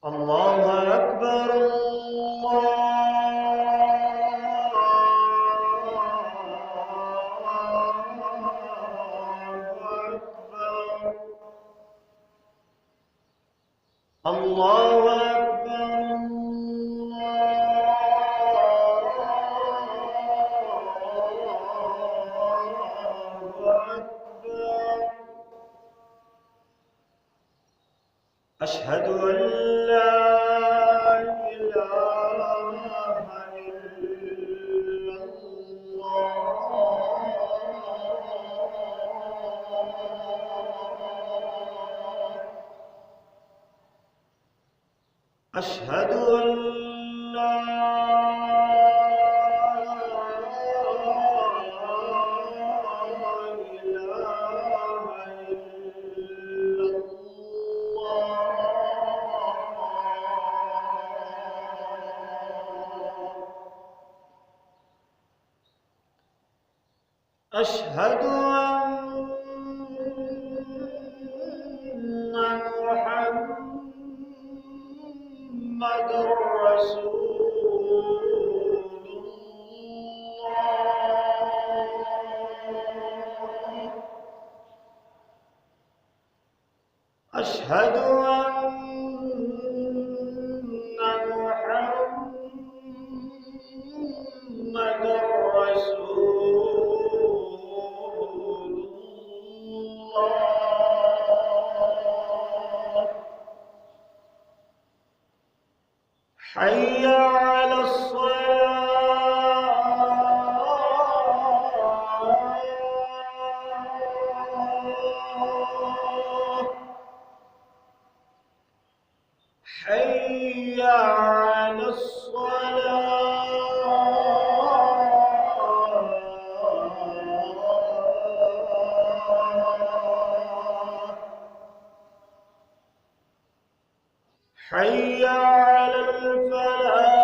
الله أكبر الله أكبر أشهد أن لا إله إلا الله أشهد أن لا إله إلا الله أشهد أن محمد رسول الله أشهد أن محمد رسول الله حي على الصلاة حي على الصلاة حي على الفلاح